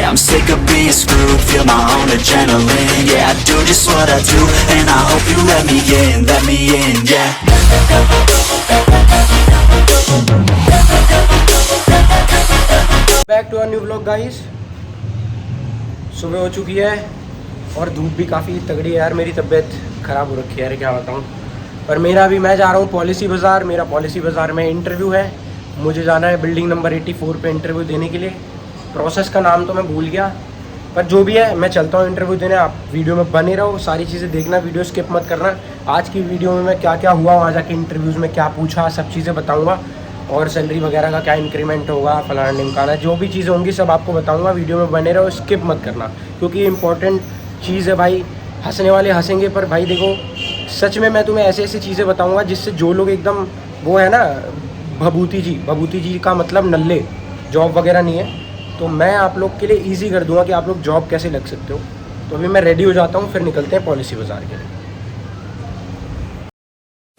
Yeah, I'm sick of being screwed, feel my own adrenaline. Yeah, I do just what I do, and I hope you let me in, yeah. Back to a new vlog guys. सुबह हो चुकी है और धूप भी काफ़ी तगड़ी है यार। मेरी तबीयत ख़राब हो रखी है यार, क्या बताऊँ। पर मैं जा रहा हूँ पॉलिसी बाज़ार। मेरा पॉलिसी बाज़ार में इंटरव्यू है। मुझे जाना है बिल्डिंग नंबर 84 पे इंटरव्यू देने के लिए। प्रोसेस का नाम तो मैं भूल गया, पर जो भी है मैं चलता हूँ इंटरव्यू देने। आप वीडियो में बने रहो, सारी चीज़ें देखना, वीडियो स्किप मत करना। आज की वीडियो में मैं क्या क्या हुआ वहाँ जाके इंटरव्यूज़ में, क्या पूछा, सब चीज़ें बताऊँगा। और सैलरी वगैरह का क्या इंक्रीमेंट होगा, फलाना ढिमकाना, जो भी चीज़ें होंगी सब आपको बताऊंगा। वीडियो में बने रहो, स्किप मत करना, क्योंकि ये इंपॉर्टेंट चीज़ है भाई। हंसने वाले हंसेंगे, पर भाई देखो सच में मैं तुम्हें ऐसे ऐसी चीज़ें बताऊंगा जिससे जो लोग एकदम वो है ना भभूति जी का मतलब नल्ले, जॉब वगैरह नहीं है, तो मैं आप लोग के लिए ईजी कर दूँगा कि आप लोग जॉब कैसे लग सकते हो। तो अभी मैं रेडी हो जाता हूँ, फिर निकलते हैं पॉलिसी बाज़ार के लिए।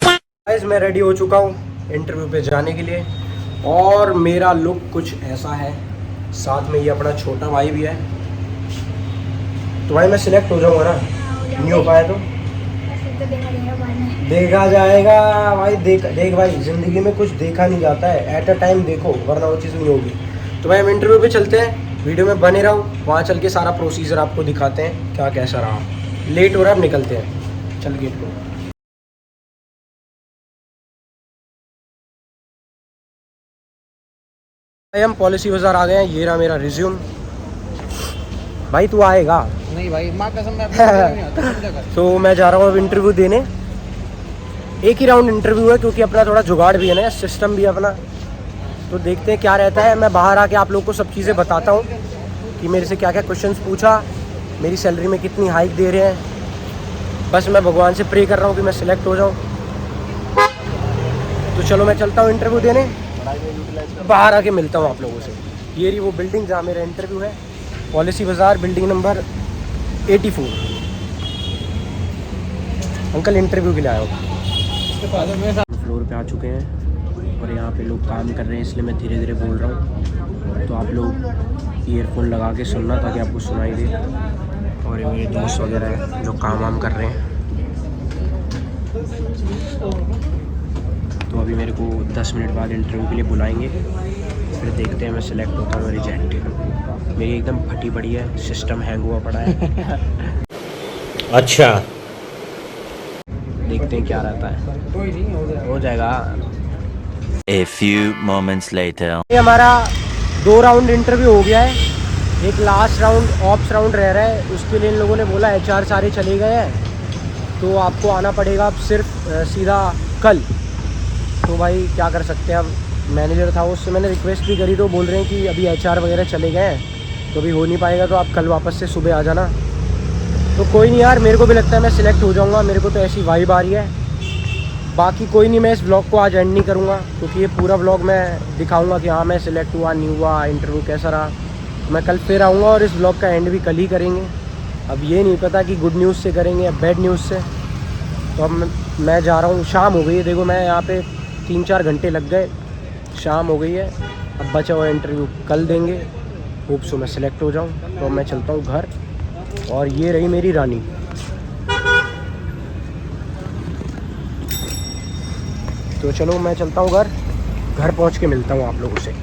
गाइस मैं रेडी हो चुका हूँ इंटरव्यू पे जाने के लिए, और मेरा लुक कुछ ऐसा है। साथ में ये अपना छोटा भाई भी है। तो भाई मैं सिलेक्ट हो जाऊंगा ना? नहीं हो पाया तो देखा जाएगा भाई। देख भाई, ज़िंदगी में कुछ देखा नहीं जाता है, एट अ टाइम देखो, वरना वो चीज़ नहीं होगी। तो भाई हम इंटरव्यू पे चलते हैं, वीडियो में बने रहो। वहाँ चल के सारा प्रोसीजर आपको दिखाते हैं क्या कैसा रहा। लेट हो रहा है, अब निकलते हैं, चल गेट को। हम पॉलिसी बाज़ार आ गए हैं। ये रहा मेरा रिज्यूम। भाई तू आएगा? नहीं भाई, माँ कसम मैं नहीं आता। तो मैं जा रहा हूँ अब इंटरव्यू देने। एक ही राउंड इंटरव्यू है, क्योंकि अपना थोड़ा जुगाड़ भी है ना, सिस्टम भी है अपना। तो देखते हैं क्या रहता है। मैं बाहर आके आप लोग को सब चीज़ें बताता हूँ कि मेरे से क्या क्या क्वेश्चंस पूछा, मेरी सैलरी में कितनी हाइक दे रहे हैं। बस मैं भगवान से प्रे कर रहा हूँ कि मैं सिलेक्ट हो जाऊँ। तो चलो मैं चलता हूँ इंटरव्यू देने, बाहर आके मिलता हूँ आप लोगों से। ये रही वो बिल्डिंग जहाँ मेरा इंटरव्यू है, पॉलिसी बाज़ार, बिल्डिंग नंबर 84। अंकल इंटरव्यू के लिए आया हूँ। फ्लोर पे आ चुके हैं और यहाँ पे लोग काम कर रहे हैं, इसलिए मैं धीरे धीरे बोल रहा हूँ। तो आप लोग ईयरफोन लगा के सुनना ताकि आपको सुनाई दे। और ये मेरे दोस्त वगैरह हैं जो काम वाम कर रहे हैं। तो अभी मेरे को 10 मिनट बाद इंटरव्यू के लिए बुलाएंगे, फिर देखते हैं मैं सिलेक्ट होता हूँ रिजेक्ट। मेरी एकदम फटी पड़ी है, सिस्टम हैंग हुआ पड़ा है। अच्छा, देखते हैं क्या रहता है, हो जाएगा। A few moments later. ये हमारा 2 राउंड इंटरव्यू हो गया है। एक लास्ट राउंड ऑप्स राउंड रह रहा है, उसके लिए इन लोगों ने बोला HR सारे चले गए हैं, तो आपको आना पड़ेगा अब सिर्फ सीधा कल। तो भाई क्या कर सकते हैं, अब मैनेजर था उससे मैंने रिक्वेस्ट भी करी, तो बोल रहे हैं कि अभी HR वगैरह चले गए हैं तो अभी हो नहीं पाएगा, तो आप कल वापस से सुबह आ जाना। तो कोई नहीं यार, मेरे को भी लगता है मैं सिलेक्ट हो जाऊंगा, मेरे को तो ऐसी वाइब आ रही है। बाकी कोई नहीं, मैं इस व्लॉग को आज एंड नहीं करूँगा, क्योंकि ये पूरा व्लॉग मैं दिखाऊँगा कि हाँ मैं सिलेक्ट हुआ नहीं हुआ, इंटरव्यू कैसा रहा। मैं कल फिर आऊँगा और इस व्लॉग का एंड भी कल ही करेंगे। अब ये नहीं पता कि गुड न्यूज़ से करेंगे या बैड न्यूज़ से। तो अब मैं जा रहा हूँ, शाम हो गई है, देखो मैं यहाँ पे 3-4 घंटे लग गए, शाम हो गई है। अब बचा हुआ इंटरव्यू कल देंगे, होप सो मैं सिलेक्ट हो जाऊँ। तो मैं चलता हूँ घर, और ये रही मेरी रानी। तो चलो मैं चलता हूँ घर पहुँच के मिलता हूँ आप लोगों से।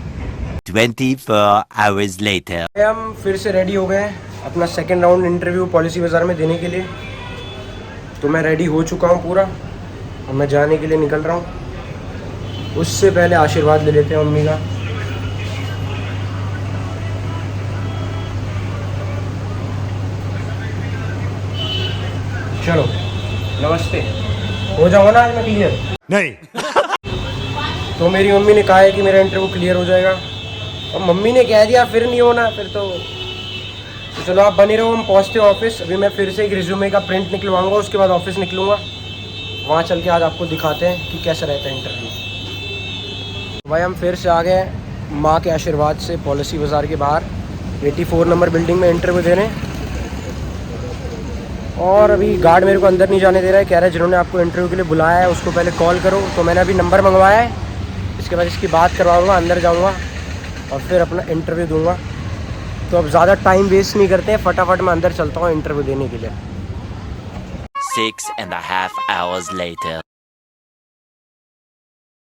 24 hours later. हम फिर से रेडी हो गए हैं अपना सेकेंड राउंड इंटरव्यू पॉलिसी बाज़ार में देने के लिए। तो मैं रेडी हो चुका हूँ पूरा, अब मैं जाने के लिए निकल रहा हूँ। उससे पहले आशीर्वाद ले लेते हैं मम्मी का। चलो नमस्ते। हो जाऊंगा ना आज मैं क्लियर? नहीं। तो मेरी मम्मी ने कहा है कि मेरा इंटरव्यू क्लियर हो जाएगा, और मम्मी ने कह दिया फिर नहीं होना, फिर तो चलो आप बने रहो। हम पहुँचते हैं ऑफिस। अभी मैं फिर से एक रिज्यूमे का प्रिंट निकलवाऊंगा, उसके बाद ऑफिस निकलूँगा। वहाँ चल के आज आपको दिखाते हैं कि कैसा रहता है इंटरव्यू। भाई हम फिर से आ गए माँ के आशीर्वाद से पॉलिसी बाज़ार के बाहर 84 नंबर बिल्डिंग में इंटरव्यू देने। और अभी गार्ड मेरे को अंदर नहीं जाने दे रहा है, कह रहा है जिन्होंने आपको इंटरव्यू के लिए बुलाया है उसको पहले कॉल करो। तो मैंने अभी नंबर मंगवाया है, इसके बाद इसकी बात करवाऊँगा, अंदर जाऊँगा और फिर अपना इंटरव्यू दूँगा। तो अब ज़्यादा टाइम वेस्ट नहीं करते हैं, फटाफट मैं अंदर चलता हूँ इंटरव्यू देने के लिए। 6.5 hours later.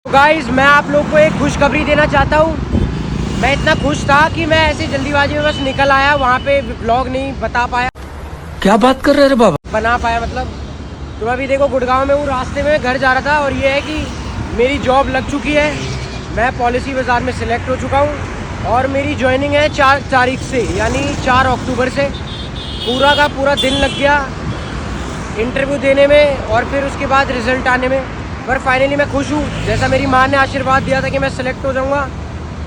गाइस मैं आप लोग को एक खुशखबरी देना चाहता हूँ। मैं इतना खुश था कि मैं ऐसे जल्दीबाजी में बस निकल आया, वहाँ पे व्लॉग नहीं बता पाया। क्या बात कर रहे रे बाबा? बना पाया मतलब। तो मैं अभी देखो गुड़गांव में हूँ, रास्ते में घर जा रहा था, और ये है कि मेरी जॉब लग चुकी है। मैं पॉलिसी बाज़ार में सिलेक्ट हो चुका हूँ और मेरी ज्वाइनिंग है 4 तारीख से, यानी 4 अक्टूबर से। पूरा का पूरा दिन लग गया इंटरव्यू देने में और फिर उसके बाद रिज़ल्ट आने में, पर फाइनली मैं खुश हूँ। जैसा मेरी माँ ने आशीर्वाद दिया था कि मैं सिलेक्ट हो जाऊँगा,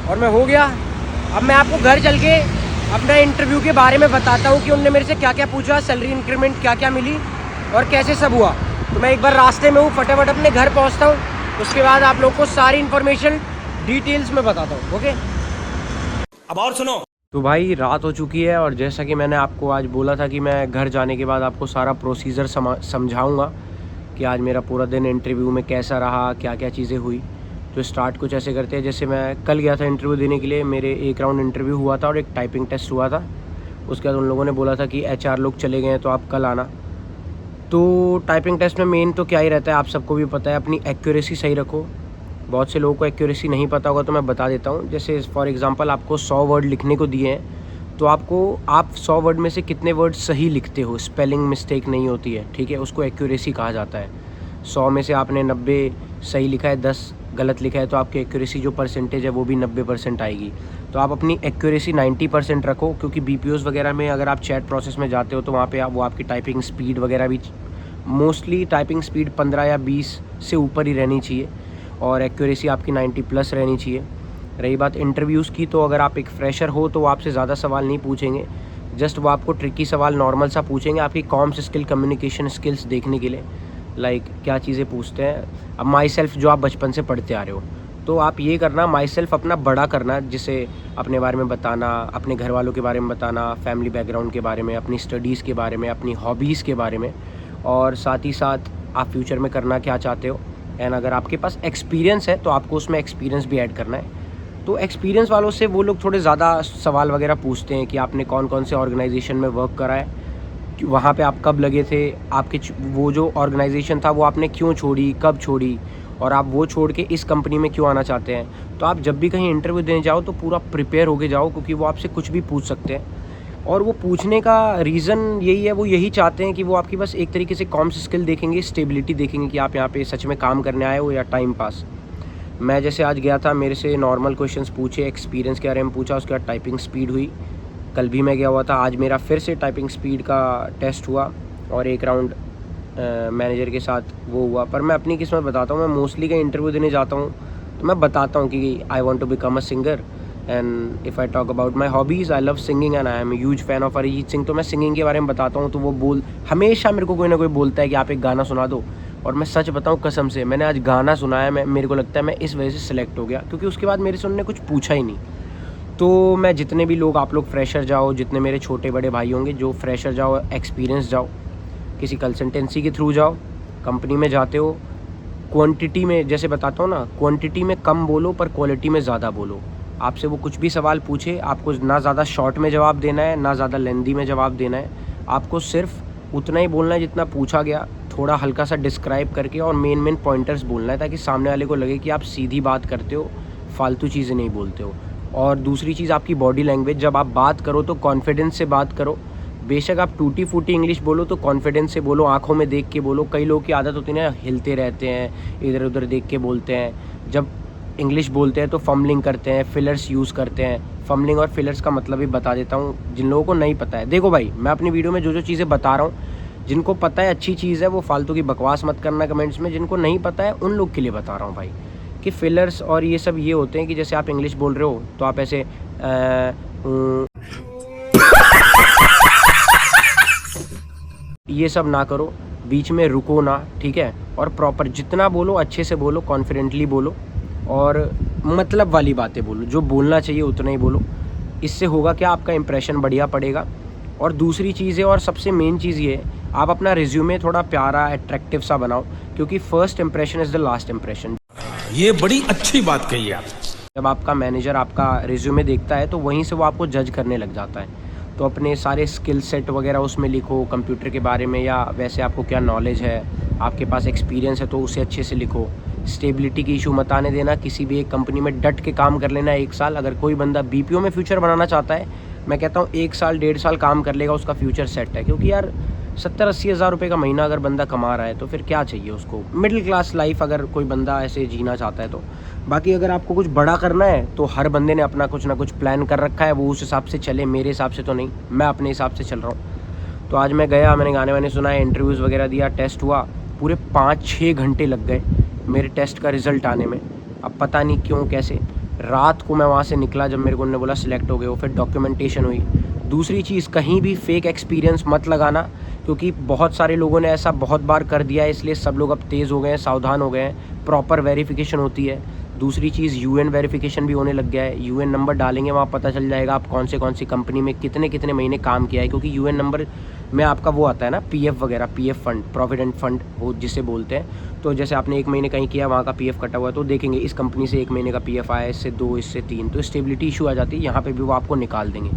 और मैं हो गया। अब मैं आपको घर चल के अपना इंटरव्यू के बारे में बताता हूँ कि उनने मेरे से क्या क्या पूछा, सैलरी इंक्रीमेंट क्या क्या मिली और कैसे सब हुआ। तो मैं एक बार रास्ते में हूँ, फटाफट अपने घर पहुँचता हूँ, उसके बाद आप लोग को सारी इन्फॉर्मेशन डिटेल्स में बताता हूँ। ओके, अब और सुनो। तो भाई रात हो चुकी है, और जैसा कि मैंने आपको आज बोला था कि मैं घर जाने के बाद आपको सारा प्रोसीजर समझाऊँगा कि आज मेरा पूरा दिन इंटरव्यू में कैसा रहा, क्या क्या चीज़ें हुई। तो स्टार्ट कुछ ऐसे करते हैं, जैसे मैं कल गया था इंटरव्यू देने के लिए, मेरे एक राउंड इंटरव्यू हुआ था और एक टाइपिंग टेस्ट हुआ था। उसके बाद उन लोगों ने बोला था कि HR लोग चले गए हैं तो आप कल आना। तो टाइपिंग टेस्ट में मेन तो क्या ही रहता है, आप सबको भी पता है, अपनी एक्यूरेसी सही रखो। बहुत से लोगों को एक्यूरेसी नहीं पता होगा तो मैं बता देता हूँ। जैसे फॉर एग्ज़ाम्पल आपको 100 वर्ड लिखने को दिए हैं, तो आप 100 वर्ड में से कितने वर्ड सही लिखते हो, स्पेलिंग मिस्टेक नहीं होती है, ठीक है, उसको एक्यूरेसी कहा जाता है। 100 में से आपने 90 सही लिखा है, 10 गलत लिखा है, तो आपकी एक्यूरेसी जो परसेंटेज है वो भी 90% आएगी। तो आप अपनी एक्यूरेसी 90% रखो, क्योंकि BPOs वगैरह में अगर आप चैट प्रोसेस में जाते हो तो वहाँ पे वो आपकी टाइपिंग स्पीड वगैरह भी, मोस्टली टाइपिंग स्पीड 15 या 20 से ऊपर ही रहनी चाहिए, और एक्यूरेसी आपकी 90+ रहनी चाहिए। रही बात इंटरव्यूज़ की, तो अगर आप एक फ्रेशर हो तो वो आपसे ज़्यादा सवाल नहीं पूछेंगे, जस्ट वो आपको ट्रिकी सवाल नॉर्मल सा पूछेंगे, आपकी कॉम्स स्किल, कम्युनिकेशन स्किल्स देखने के लिए। लाइक क्या चीज़ें पूछते हैं, अब माई सेल्फ जो आप बचपन से पढ़ते आ रहे हो, तो आप ये करना, माई सेल्फ अपना बड़ा करना, जिसे अपने बारे में बताना, अपने घर वालों के बारे में बताना, फैमिली बैकग्राउंड के बारे में, अपनी स्टडीज़ के बारे में, अपनी हॉबीज़ के बारे में, और साथ ही साथ आप फ्यूचर में करना क्या चाहते हो। एंड अगर आपके पास एक्सपीरियंस है तो आपको उसमें एक्सपीरियंस भी ऐड करना है। तो एक्सपीरियंस वालों से वो लोग थोड़े ज़्यादा सवाल वगैरह पूछते हैं कि आपने कौन कौन से ऑर्गेनाइजेशन में वर्क करा है, वहाँ पे आप कब लगे थे, आपके वो जो ऑर्गेनाइजेशन था वो आपने क्यों छोड़ी, कब छोड़ी, और आप वो छोड़ के इस कंपनी में क्यों आना चाहते हैं। तो आप जब भी कहीं इंटरव्यू देने जाओ तो पूरा प्रिपेयर होके जाओ, क्योंकि वो आपसे कुछ भी पूछ सकते हैं, और वो पूछने का रीज़न यही है, वो यही चाहते हैं कि वो आपकी बस एक तरीके से कॉम्स स्किल देखेंगे, स्टेबिलिटी देखेंगे कि आप यहाँ पे सच में काम करने आए हो या टाइम पास। मैं जैसे आज गया था, मेरे से नॉर्मल क्वेश्चंस पूछे, एक्सपीरियंस के बारे में पूछा, उसके बाद टाइपिंग स्पीड हुई। कल भी मैं गया हुआ था, आज मेरा फिर से टाइपिंग स्पीड का टेस्ट हुआ, और एक राउंड मैनेजर के साथ वो हुआ। पर मैं अपनी किस्मत बताता हूँ, मैं मोस्टली कहीं इंटरव्यू देने जाता हूँ तो मैं बताता हूँ कि I want to become a singer, and if I talk about my hobbies, I love singing and I am huge fan of Arijit Singh. तो मैं सिंगिंग के बारे में बताता हूँ, तो वो हमेशा मेरे को कोई ना कोई बोलता है कि आप एक गाना सुना दो, और मैं सच बताऊँ कसम से, मैंने आज गाना सुनाया, मेरे को लगता है मैं इस वजह से सिलेक्ट हो गया, क्योंकि उसके बाद मेरे से उन्होंने कुछ पूछा ही नहीं। तो मैं जितने भी लोग, आप लोग फ्रेशर जाओ, जितने मेरे छोटे बड़े भाई होंगे जो फ्रेशर जाओ, एक्सपीरियंस जाओ, किसी कंसल्टेंसी के थ्रू जाओ, कंपनी में जाते हो, क्वांटिटी में, जैसे बताता हूँ ना, क्वांटिटी में कम बोलो पर क्वालिटी में ज़्यादा बोलो। आपसे वो कुछ भी सवाल पूछे, आपको ना ज़्यादा शॉर्ट में जवाब देना है, ना ज़्यादा लेंदी में जवाब देना है, आपको सिर्फ उतना ही बोलना है जितना पूछा गया, थोड़ा हल्का सा डिस्क्राइब करके, और मेन पॉइंटर्स बोलना है, ताकि सामने वाले को लगे कि आप सीधी बात करते हो, फालतू चीज़ें नहीं बोलते हो। और दूसरी चीज़ आपकी बॉडी लैंग्वेज, जब आप बात करो तो कॉन्फिडेंस से बात करो। बेशक आप टूटी फूटी इंग्लिश बोलो तो कॉन्फिडेंस से बोलो, आंखों में देख के बोलो। कई लोगों की आदत होती है ना, हिलते रहते हैं, इधर उधर देख के बोलते हैं। जब इंग्लिश बोलते हैं तो फम्बलिंग करते हैं, फिलर्स यूज़ करते हैं। फम्बलिंग और फिलर्स का मतलब भी बता देता हूँ जिन लोगों को नहीं पता है। देखो भाई, मैं अपनी वीडियो में जो जो चीज़ें बता रहा हूँ, जिनको पता है अच्छी चीज़ है, वो फालतू की बकवास मत करना कमेंट्स में। जिनको नहीं पता है उन लोग के लिए बता रहा हूँ भाई, कि फिलर्स और ये सब ये होते हैं कि जैसे आप इंग्लिश बोल रहे हो तो आप ऐसे ये सब ना करो, बीच में रुको ना, ठीक है। और प्रॉपर जितना बोलो अच्छे से बोलो, कॉन्फिडेंटली बोलो, और मतलब वाली बातें बोलो, जो बोलना चाहिए उतना ही बोलो। इससे होगा क्या, आपका इंप्रेशन बढ़िया पड़ेगा। और दूसरी चीज़ है, और सबसे मेन चीज़ ये है, आप अपना रिज्यूमे थोड़ा प्यारा अट्रैक्टिव सा बनाओ, क्योंकि first impression is the last impression. ये बड़ी अच्छी बात कही आप। जब आपका मैनेजर आपका रिज्यूमे देखता है तो वहीं से वो आपको जज करने लग जाता है। तो अपने सारे स्किल सेट वगैरह उसमें लिखो, कंप्यूटर के बारे में या वैसे आपको क्या नॉलेज है, आपके पास एक्सपीरियंस है तो उसे अच्छे से लिखो। स्टेबिलिटी की इशू मत आने देना, किसी भी एक कंपनी में डट के काम कर लेना 1 साल। अगर कोई बंदा बीपीओ में फ्यूचर बनाना चाहता है, मैं कहता हूँ 1 साल 1.5 साल काम कर लेगा, उसका फ्यूचर सेट है। क्योंकि यार 70-80 हज़ार रुपये का महीना अगर बंदा कमा रहा है तो फिर क्या चाहिए उसको। मिडिल क्लास लाइफ अगर कोई बंदा ऐसे जीना चाहता है तो। बाकी अगर आपको कुछ बड़ा करना है तो हर बंदे ने अपना कुछ ना कुछ प्लान कर रखा है, वो उस हिसाब से चले। मेरे हिसाब से तो नहीं, मैं अपने हिसाब से चल रहा हूँ। तो आज मैं गया, मैंने गाने वाने सुनाए, इंटरव्यूज़ वगैरह दिया, टेस्ट हुआ, पूरे 5-6 घंटे लग गए मेरे टेस्ट का रिज़ल्ट आने में। अब पता नहीं क्यों कैसे रात को मैं वहाँ से निकला जब मेरे को उन्होंने बोला सिलेक्ट हो गए हो। फिर डॉक्यूमेंटेशन हुई। दूसरी चीज़, कहीं भी फेक एक्सपीरियंस मत लगाना, क्योंकि बहुत सारे लोगों ने ऐसा बहुत बार कर दिया है, इसलिए सब लोग अब तेज़ हो गए हैं, सावधान हो गए हैं। प्रॉपर वेरिफिकेशन होती है। दूसरी चीज़, यूएन वेरिफिकेशन भी होने लग गया है। यूएन नंबर डालेंगे, वहाँ पता चल जाएगा आप कौन सी कंपनी में कितने कितने महीने काम किया है। क्योंकि यूएन नंबर में आपका वो आता है ना, पीएफ वगैरह, पीएफ फंड, प्रोविडेंट फंड वो जिसे बोलते हैं। तो जैसे आपने 1 महीने कहीं किया, वहाँ का पीएफ कटा हुआ है, तो देखेंगे इस कंपनी से 1 महीने का पीएफ आया, इससे 2, इससे 3, तो स्टेबिलिटी इशू आ जाती है। यहाँ पर भी वो आपको निकाल देंगे।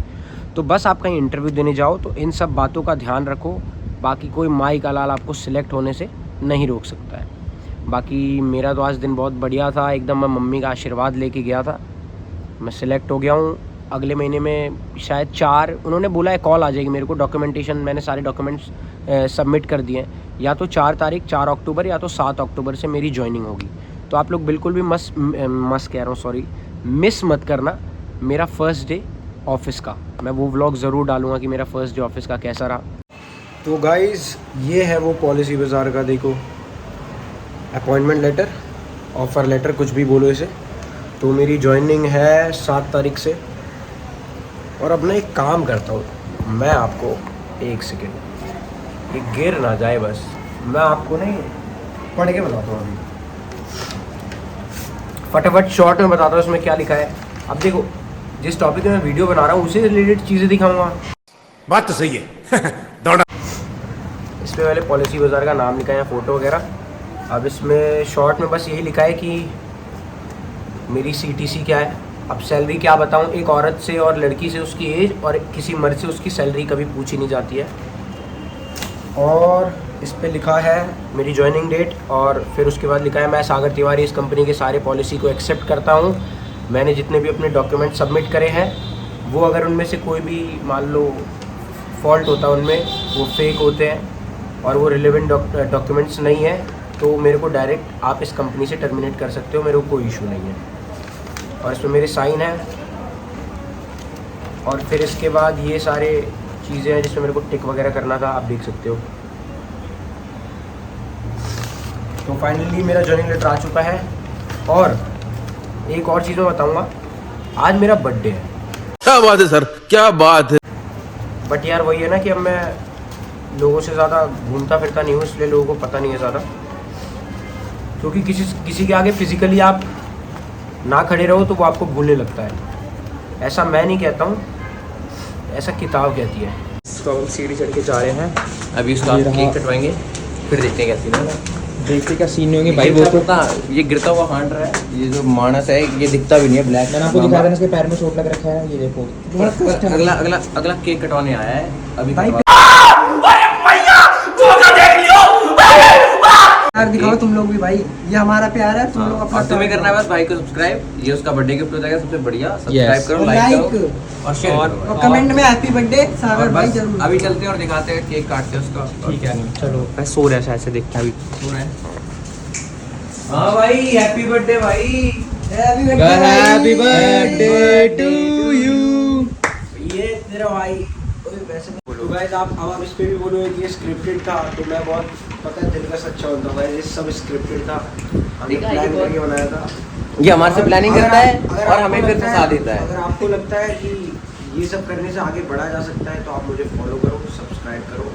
तो बस आप कहीं इंटरव्यू देने जाओ तो इन सब बातों का ध्यान रखो। बाकी कोई माई का लाल आपको सिलेक्ट होने से नहीं रोक सकता है। बाकी मेरा तो आज दिन बहुत बढ़िया था एकदम। मैं मम्मी का आशीर्वाद लेके गया था, मैं सिलेक्ट हो गया हूँ। अगले महीने में शायद 4, उन्होंने बोला है कॉल आ जाएगी मेरे को। डॉक्यूमेंटेशन मैंने सारे डॉक्यूमेंट्स सबमिट कर दिए हैं। या तो 4 तारीख 4 अक्टूबर या तो 7 अक्टूबर से मेरी ज्वाइनिंग होगी। तो आप लोग बिल्कुल भी मिस मत करना मेरा फर्स्ट डे ऑफिस का। मैं वो व्लॉग ज़रूर डालूँगा कि मेरा फर्स्ट डे ऑफिस का कैसा रहा। तो गाइज़ ये है वो पॉलिसी बाज़ार का, देखो, अपॉइंटमेंट लेटर, ऑफ़र लेटर, कुछ भी बोलो इसे। तो मेरी ज्वाइनिंग है 7 तारीख से। और अब मैं एक काम करता हूँ, मैं आपको 1 सेकेंड, ये गिर ना जाए बस, मैं आपको नहीं पढ़ के बताता हूँ अभी, फटाफट शॉर्ट में बताता हूँ इसमें क्या लिखा है। अब देखो, जिस टॉपिक में मैं वीडियो बना रहा हूँ उसे रिलेटेड चीज़ें दिखाऊंगा। बात तो सही है। दौड़ा इसमें पहले पॉलिसी बाज़ार का नाम लिखा है, फ़ोटो वगैरह। अब इसमें शॉर्ट में बस यही लिखा है कि मेरी CTC क्या है। अब सैलरी क्या बताऊं, एक औरत से और लड़की से उसकी एज और किसी मर्द से उसकी सैलरी कभी पूछी नहीं जाती है। और इस पे लिखा है मेरी ज्वाइनिंग डेट, और फिर उसके बाद लिखा है मैं सागर तिवारी इस कंपनी के सारे पॉलिसी को एक्सेप्ट करता हूँ। मैंने जितने भी अपने डॉक्यूमेंट सबमिट करे हैं, वो अगर उनमें से कोई भी मान लो फॉल्ट होता है उनमें, वो फेक होते हैं और वो रिलेवेंट डॉक्यूमेंट्स नहीं है, तो मेरे को डायरेक्ट आप इस कंपनी से टर्मिनेट कर सकते हो, मेरे को कोई इशू नहीं है। और इसमें मेरे साइन है। और फिर इसके बाद ये सारे चीज़ें हैं जिसमें मेरे को टिक वगैरह करना था, आप देख सकते हो। तो फाइनली मेरा ज्वाइनिंग लेटर आ चुका है। और एक और चीज़ मैं बताऊँगा, आज मेरा बर्थडे है। क्या बात है सर, क्या बात है। बट यार वही है ना कि अब मैं लोगों से ज़्यादा घूमता फिरता नहीं हूँ, इसलिए लोगों को पता नहीं है ज़्यादा। क्योंकि किसी के आगे फिजिकली आप ना खड़े रहो तो वो आपको भूलने लगता है। ऐसा मैं नहीं कहता हूँ, ऐसा किताब कहती है। तो हम सीढ़ी चढ़ के जा रहे हैं, अभी उसका केक कटवाएंगे, फिर देखते हैं क्या सीन है। देखते क्या सीन होंगे भाई। वो तो ये गिरता हुआ हांड रहा है, ये जो मानस है ये दिखता भी नहीं है, ब्लैक। मैंने आपको दिखाया था, इसके पैर में चोट लग रखा है, ये देखो। अगला केक कटवाने आया है अभी भाई। यार दिखाओ तुम लोग भी भाई, ये हमारा प्यार है, तुम लोग अपना। और तुम्हें करना है बस भाई को सब्सक्राइब, ये उसका बर्थडे गिफ्ट हो जाएगा सबसे बढ़िया। सब्सक्राइब करो, लाइक करो और शेयर करो, और कमेंट में हैप्पी बर्थडे सागर भाई जरूर। अभी चलते हैं और दिखाते हैं, केक काटते हैं उसका। ठीक है, चलो। मैं सो रहा है ऐसे देखता अभी। सो रहा है। हाँ भाई, हैप्पी बर्थडे भाई। Happy birthday to you. ये तेरा भाई। वैसे तो गाइस आप अब इस पे भी बोलोगे कि ये स्क्रिप्टेड था, तो मैं बहुत पता है दिल का सच्चा होता है, ये सब स्क्रिप्टेड था, हमने प्लान करके बनाया था। ये हमारे से प्लानिंग करता है और हमें फिर फंसा देता है। अगर आपको लगता है कि ये सब करने से आगे बढ़ा जा सकता है तो आप मुझे फॉलो करो, सब्सक्राइब करो,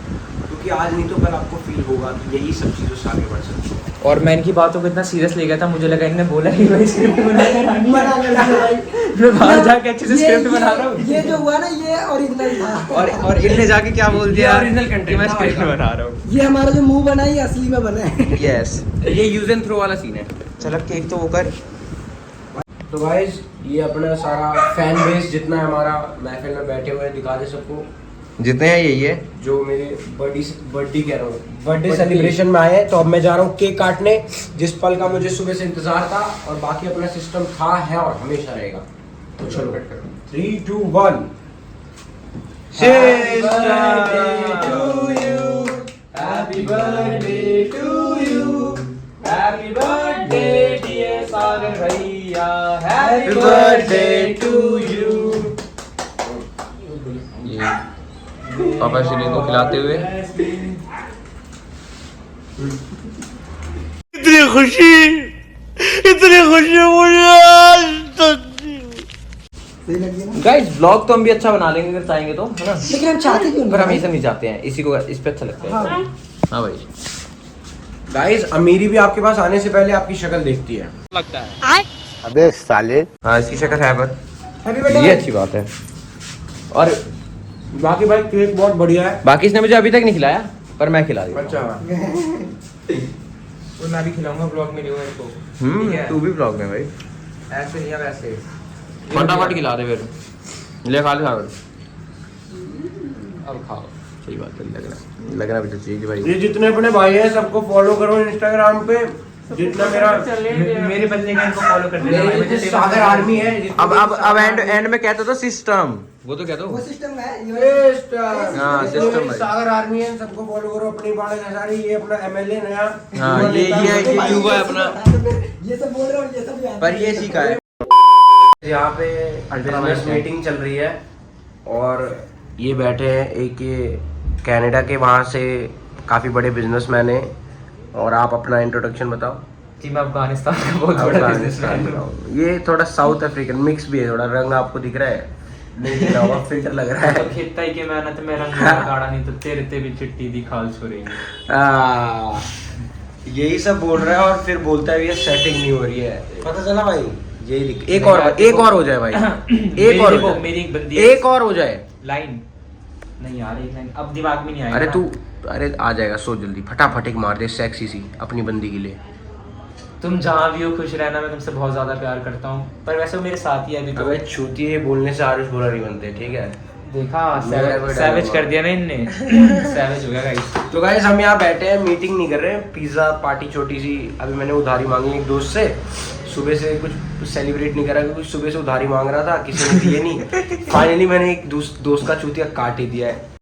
क्योंकि आज नहीं तो कल आपको फील होगा कि यही सब चीज़ों से आगे बढ़ सकते हैं। और मैं इनकी बातों को इतना सीरियस ले गया था, मुझे लगा इनने बोला ही भाई स्क्रिप्ट बना मैं बाहर जाके अच्छे से स्क्रिप्ट बना रहा हूँ। ये जो हुआ ना, ये ओरिजिनल था। और इनने जाके क्या बोल दिया, ओरिजिनल कंटेंट मैं स्क्रिप्ट बना रहा हूँ। ये हमारा जो मुंह बना है असली में बना है। यस, ये यूज एंड थ्रो वाला सीन है। चलो केक तो वो कर। तो गाइस ये अपना सारा फैन बेस जितना है हमारा महफिल में बैठे हुए हैं, दिखा दे सबको जितने हैं यही है जो मेरे बर्थडे कह रहा हूँ बर्थडे सेलिब्रेशन में आए हैं। तो अब मैं जा रहा हूँ केक काटने, जिस पल का मुझे सुबह से इंतजार था, और बाकी अपना सिस्टम था, है और हमेशा रहेगा। तो चलो 3, 2, 1। Happy birthday to you. Happy birthday dear सागर भैया. Happy birthday to you. ये पापा श्री को खिलाते हुए इतनी खुशी मुझे गाइस ब्लॉग तो हम भी अच्छा बना लेंगे अगर चाहेंगे तो, है ना? लेकिन हम चाहते क्यों पर हम ऐसा नहीं चाहते हैं, इसी को इस पे अच्छा लगता है। हाँ भाई गाइस अमीरी भी आपके पास आने से पहले आपकी शक्ल देखती है। लगता है अबे साले हाँ इसकी शक्ल है पर हैप्पी बर्थडे। ये अच्छी बात है। और बाकी भाई केक बहुत बढ़िया है। बाकी इसने मुझे अभी तक नहीं खिलाया पर मैं खिला दूंगा। अच्छा तो मैं भी खिलाऊंगा ब्लॉग में मेरे को. ठीक है? तू भी ब्लॉग में भाई ऐसे नहीं है वैसे. फटाफट खिला दे फिर ले खा ले सागर अब खाओ। सही बात है, लग रहा भी तो चाहिए भाई। ये जितने अपने भाई हैं सबको फॉलो करो इंस्टाग्राम पे, जितना मेरा मेरे बंदे का इनको फॉलो कर देना. मेरे सागर आर्मी है। अब एंड में कहते तो सिस्टम वो तो कहते वो सिस्टम है हाँ, सिस्टम है। सागर आर्मी है, सबको फॉलो करो। अपनी बाड़े नजारी, ये अपना एमएलए नया। हाँ ये युवा है अपना ये सब बोल रहे हो, ये सब याद पर ये सीखा है। यहाँ पे बिजनेस मीटिंग चल रही है और ये बैठे हैं एक ये कनाडा के, वहाँ से काफ़ी बड़े बिजनेसमैन हैं। और आप अपना इंट्रोडक्शन बताओ। जी मैं अफगानिस्तान का बहुत बड़ा बिजनेसमैन हूँ. ये थोड़ा साउथ अफ्रीकन मिक्स भी है, थोड़ा रंग आपको दिख रहा है नहीं दिख रहा होगा, फिल्टर लग रहा है। खेता ही के मेहनत में रंग गाड़ा नहीं तो तेरे ते भी चिट्टी दी खाल छोड़ेगी. यही सब बोल रहा है और फिर बोलता है ये सेटिंग नहीं हो रही है। पता चला भाई? यही एक और हो जाए भाई, एक और हो जाए। मेरी एक बंदी एक और हो जाए। लाइन नहीं आ रही, लाइन अब दिमाग में नहीं आएगा. अरे तू अरे आ जाएगा, सो जल्दी फटाफट एक मार दे सेक्सी सी अपनी बंदी के लिए। तुम जहाँ भी हो खुश रहना, मैं तुमसे बहुत ज्यादा प्यार करता हूँ. पर वैसे वो मेरे साथ ही है अभी तो. अबे छूती बोलने से आरुष बुरा नहीं बनते, ठीक है? देखा मेरा सैवेज कर दिया ना इनने. सैवेज हो गया गाइस. तो गाइस हम यहाँ बैठे हैं, मीटिंग नहीं कर रहे हैं, पिज्ज़ा पार्टी छोटी सी। अभी मैंने उधारी मांगी एक दोस्त से, सुबह से कुछ सेलिब्रेट नहीं करा क्योंकि सुबह से उधारी मांग रहा था, किसी ने दिए नहीं। फाइनली मैंने एक दोस्त का चूतिया काट ही दिया है।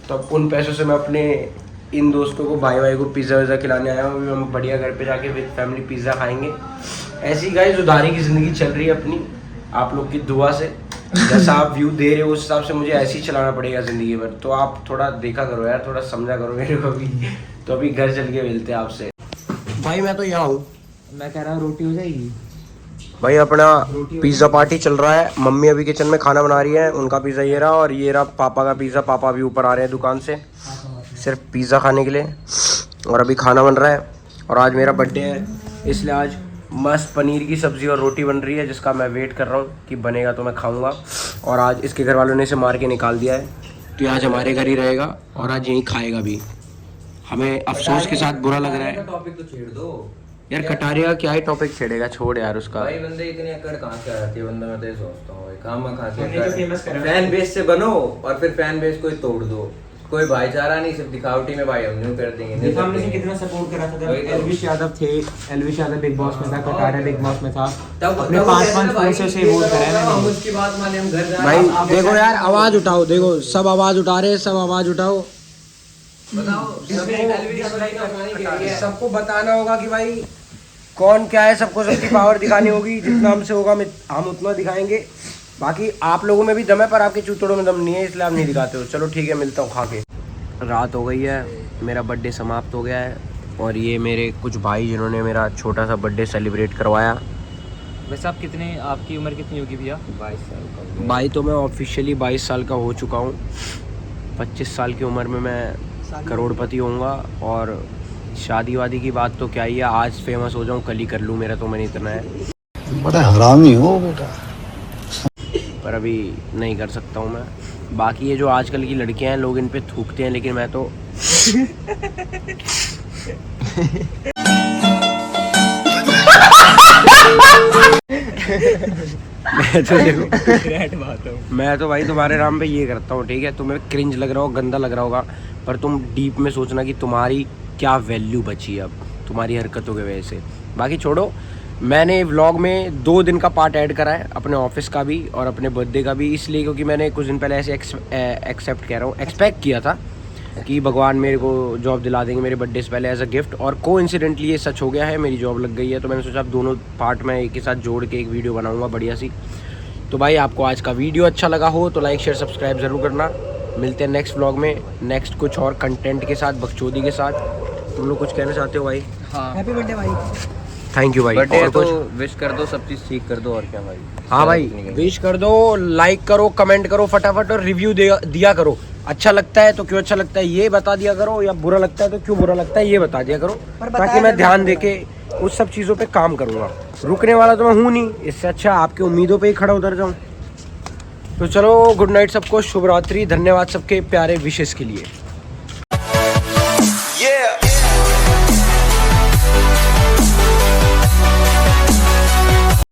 तो अब उन पैसों से मैं अपने इन दोस्तों को भाई को पिज़्ज़ा विज़्ज़ा खिलाने आया हूँ। अभी हम बढ़िया घर पे जाके विद फैमिली पिज़्ज़ा खाएंगे। ऐसी गाइस उधारी की ज़िंदगी चल रही है अपनी, आप लोग की दुआ से। जैसा आप व्यू दे रहे हो उस हिसाब से मुझे ऐसे ही चलाना पड़ेगा ज़िंदगी भर। तो आप थोड़ा देखा करो यार, थोड़ा समझा करो मेरे को भी। तो अभी घर चल के मिलते हैं आपसे। भाई मैं तो यहाँ हूँ, मैं कह रहा हूँ रोटी हो जाएगी. भाई अपना पिज़्ज़ा पार्टी चल रहा है। मम्मी अभी किचन में खाना बना रही है, उनका पिज़्ज़ा ये रहा, और ये रहा पापा का पिज़्ज़ा। पापा भी ऊपर आ रहे हैं दुकान से सिर्फ पिज़्ज़ा खाने के लिए, और अभी खाना बन रहा है। और आज मेरा बर्थडे है, इसलिए आज मस्त पनीर की सब्ज़ी और रोटी बन रही है, जिसका मैं वेट कर रहा हूँ कि बनेगा तो मैं खाऊँगा। और आज इसके घर वालों ने इसे मार के निकाल दिया है, तो ये आज हमारे घर ही रहेगा और आज यहीं खाएगा भी। हमें अफसोस के साथ बुरा लग रहा है टॉपिक तो छेड़ दो यार। कटारिया क्या ही टॉपिक छेड़ेगा, छोड़ यार उसका। भाई बंदे इतनी अकड़ कहाँ से आ जाती है बंदा, मैं तो ये सोचता हूँ काम खा हमने जो famous करा है। फैन बेस से बनो और फिर फैन बेस को ही तोड़ दो। कोई भाईचारा नहीं, सिर्फ दिखावटी में भाई हम यूं कर देंगे। देखा हमने से कितना सपोर्ट करा था जब वही तो। एलविश यादव थे. एलविश यादव बिग बॉस में था, कटारिया बिग बॉस में था. तब अपने 5-5 फोर्सेस से वोट करा है हम मैंने. उसकी बात माने, हम घर जा भाई देखो यार, आवाज उठाओ, देखो सब आवाज उठा रहे हैं, सब आवाज उठाओ। सबको बताना होगा कि भाई कौन क्या है, सबको सबकी पावर दिखानी होगी। जितना हमसे होगा हम उतना दिखाएंगे। बाकी आप लोगों में भी दम है, पर आपके चूतड़ों में दम नहीं है, इसलिए आप नहीं दिखाते हो। चलो ठीक है, मिलता हूँ खा के। रात हो गई है, मेरा बर्थडे समाप्त हो गया है, और ये मेरे कुछ भाई जिन्होंने मेरा छोटा सा बर्थडे सेलिब्रेट करवाया। वैसे आप कितने, आपकी उम्र कितनी होगी भैया? 22 साल का। भाई तो मैं ऑफिशियली 22 साल का हो चुका हूँ। 25 साल की उम्र में मैं करोड़पति होऊंगा। और शादी वादी की बात तो क्या ही है, आज फेमस हो जाऊँ कल ही कर लूँ, मेरा तो मन इतना है। बड़ा हरामी हो बेटा। पर अभी नहीं कर सकता हूँ मैं। बाकी ये जो आजकल की लड़कियां हैं, लोग इन पे थूकते हैं, लेकिन मैं तो मैं तो देखो मैं तो भाई तुम्हारे नाम पे ये करता हूँ, ठीक है? तुम्हें क्रिंज लग रहा हो, गंदा लग रहा होगा, पर तुम डीप में सोचना कि तुम्हारी क्या वैल्यू बची है अब तुम्हारी हरकतों की वजह से। बाकी छोड़ो, मैंने व्लॉग में 2 दिन का पार्ट ऐड करा है, अपने ऑफिस का भी और अपने बर्थडे का भी, इसलिए क्योंकि मैंने कुछ दिन पहले ऐसे एक्सपेक्ट किया था कि भगवान मेरे को जॉब दिला देंगे मेरे बर्थडे से पहले एज अ गिफ्ट, और कोइंसिडेंटली ये सच हो गया है, मेरी जॉब लग गई है। तो मैंने सोचा अब दोनों पार्ट में एक ही साथ जोड़ के एक वीडियो बनाऊंगा बढ़िया सी। तो भाई आपको आज का वीडियो अच्छा लगा हो तो लाइक शेयर सब्सक्राइब ज़रूर करना। मिलते हैं नेक्स्ट व्लॉग में, नेक्स्ट कुछ और कंटेंट के साथ, बकचोदी के साथ। तुम लोग कुछ कहना चाहते हो भाई? हाँ, हैप्पी बर्थडे भाई। थैंक यू भाई। बर्थडे और तो कुछ? विश कर दो, सब चीज़ ठीक कर दो, और क्या भाई। हाँ भाई, विश कर दो, लाइक करो, कमेंट करो फटाफट, और रिव्यू दिया करो। अच्छा लगता है तो क्यों अच्छा लगता है ये बता दिया करो, या बुरा लगता है तो क्यों बुरा लगता है ये बता दिया करो, ताकि मैं ध्यान देके उस सब चीज़ों पे काम करूँगा। रुकने वाला तो मैं हूँ नहीं, इससे अच्छा आपकी उम्मीदों पे ही खड़ा उतर जाऊँ। तो चलो, गुड नाइट सबको, शुभ रात्रि, धन्यवाद सबके प्यारे विशेष के लिए।